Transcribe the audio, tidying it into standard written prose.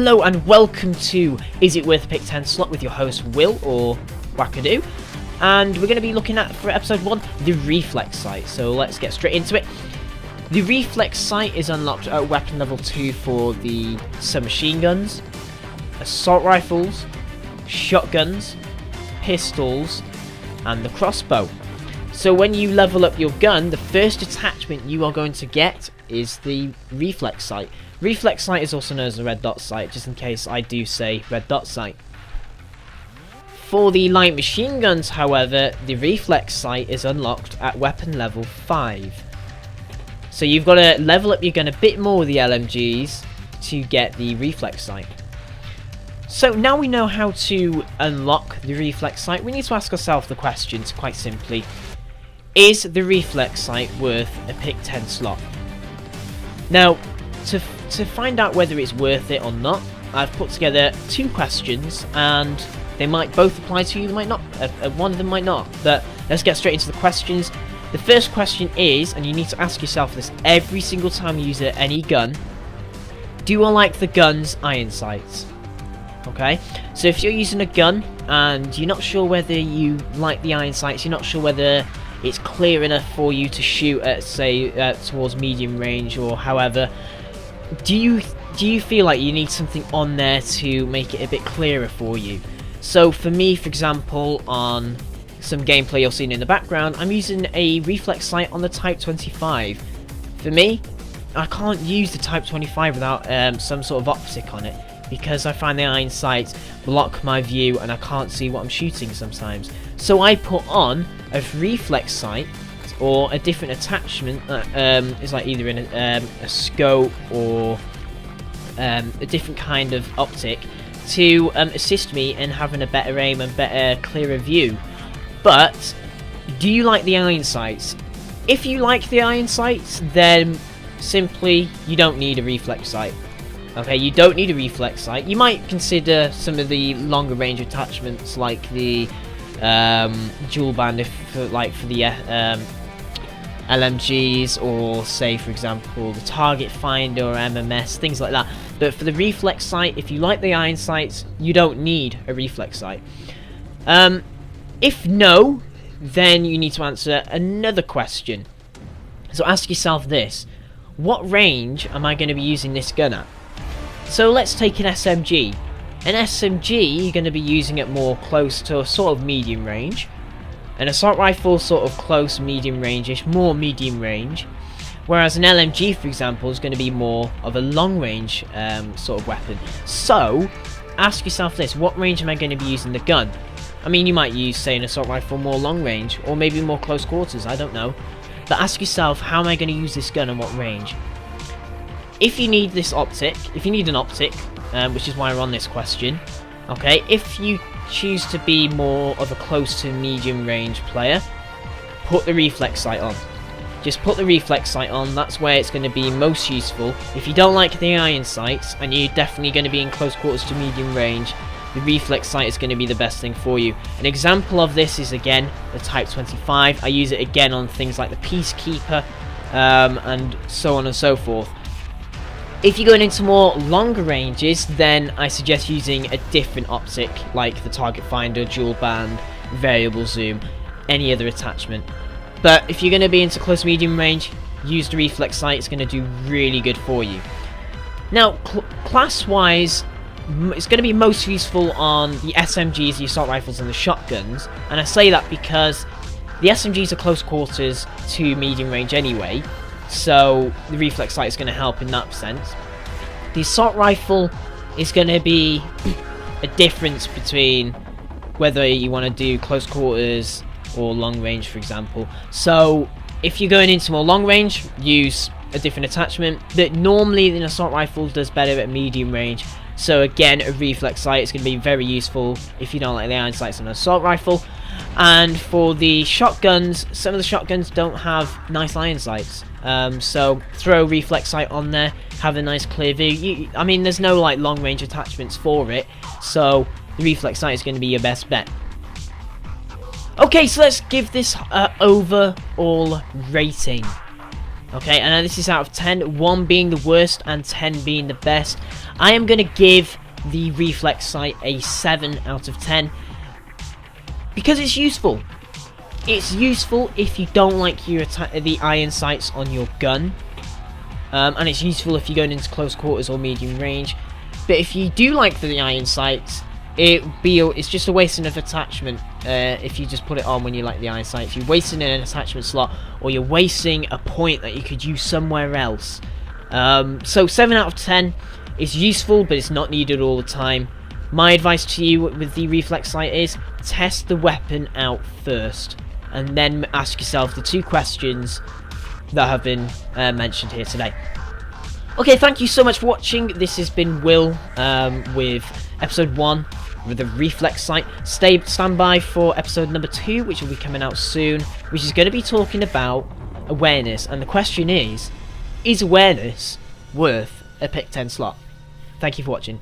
Hello and welcome to Is It Worth a Pick 10 slot with your host Will, or Wackadoo. And we're going to be looking at, for episode 1, the Reflex Sight. So let's get straight into it. The Reflex Sight is unlocked at weapon level 2 for the submachine guns, assault rifles, shotguns, pistols, and the crossbow. So when you level up your gun, the first attachment you are going to get is the Reflex Sight. Reflex Sight is also known as the red dot sight, just in case I do say red dot sight. For the light machine guns, however, the Reflex Sight is unlocked at weapon level 5. So you've got to level up your gun a bit more with the LMGs to get the Reflex Sight. So now we know how to unlock the Reflex Sight, we need to ask ourselves the questions quite simply. Is the Reflex Sight worth a pick 10 slot? Now, to find out whether it's worth it or not, I've put together 2 questions, and they might both apply to you, they might not, one of them might not, but let's get straight into the questions. The first question is, and you need to ask yourself this every single time you use any gun, do I like the gun's iron sights? Okay, so if you're using a gun and you're not sure whether you like the iron sights, you're not sure whether it's clear enough for you to shoot at, say, towards medium range or however, do you feel like you need something on there to make it a bit clearer for you? So for me, for example, on some gameplay you're seeing in the background, I'm using a Reflex Sight on the Type 25. For me, I can't use the Type 25 without some sort of optic on it, because I find the iron sights block my view and I can't see what I'm shooting sometimes. So I put on a Reflex Sight or a different attachment that is like either in a scope or a different kind of optic to assist me in having a better aim and better, clearer view. But do you like the iron sights? If you like the iron sights, then simply you don't need a Reflex Sight. Okay, you don't need a Reflex Sight. You might consider some of the longer range attachments like the dual band, if for the LMGs, or say for example the target finder or MMS, things like that. But for the Reflex Sight, if you like the iron sights, you don't need a Reflex Sight. If no, then you need to answer another question. So ask yourself this: what range am I going to be using this gun at? So let's take an SMG. An SMG, you're going to be using it more close to a sort of medium range. An assault rifle, sort of close medium range-ish, more medium range. Whereas an LMG, for example, is going to be more of a long range sort of weapon. So, ask yourself this: what range am I going to be using the gun? I mean, you might use, say, an assault rifle more long range, or maybe more close quarters, I don't know. But ask yourself, how am I going to use this gun and what range? If you need this optic, if you need an optic, which is why we're on this question, okay, if you choose to be more of a close to medium range player, put the Reflex Sight on. Just put the Reflex Sight on, that's where it's going to be most useful. If you don't like the iron sights, and you're definitely going to be in close quarters to medium range, the Reflex Sight is going to be the best thing for you. An example of this is, again, the Type 25. I use it again on things like the Peacekeeper, and so on and so forth. If you're going into more longer ranges, then I suggest using a different optic, like the target finder, dual band, variable zoom, any other attachment. But if you're going to be into close medium range, use the Reflex Sight, it's going to do really good for you. Now, class-wise, it's going to be most useful on the SMGs, the assault rifles, and the shotguns. And I say that because the SMGs are close quarters to medium range anyway, so the Reflex Sight is going to help in that sense. The assault rifle is going to be a difference between whether you want to do close quarters or long range, for example. So if you're going into more long range, use a different attachment. But normally an assault rifle does better at medium range. So again, a Reflex Sight is going to be very useful if you don't like the iron sights on an assault rifle. And for the shotguns, some of the shotguns don't have nice iron sights. So throw a Reflex Sight on there, have a nice clear view. I mean, there's no like long range attachments for it, so the Reflex Sight is going to be your best bet. Okay, so let's give this overall rating. Okay, and this is out of 10, 1 being the worst and 10 being the best. I am going to give the Reflex Sight a 7 out of 10 because it's useful. It's useful if you don't like the iron sights on your gun, and it's useful if you're going into close quarters or medium range. But if you do like the iron sights, it's just a wasting of attachment if you just put it on when you like the iron sights. You're wasting an attachment slot, or you're wasting a point that you could use somewhere else. So 7 out of 10 is useful, but it's not needed all the time. My advice to you with the Reflex Sight is test the weapon out first, and then ask yourself the 2 questions that have been mentioned here today. Okay, thank you so much for watching. This has been Will with episode 1 with the Reflex Sight. Stand by for episode number 2, which will be coming out soon, which is going to be talking about awareness. And the question is awareness worth a pick 10 slot? Thank you for watching.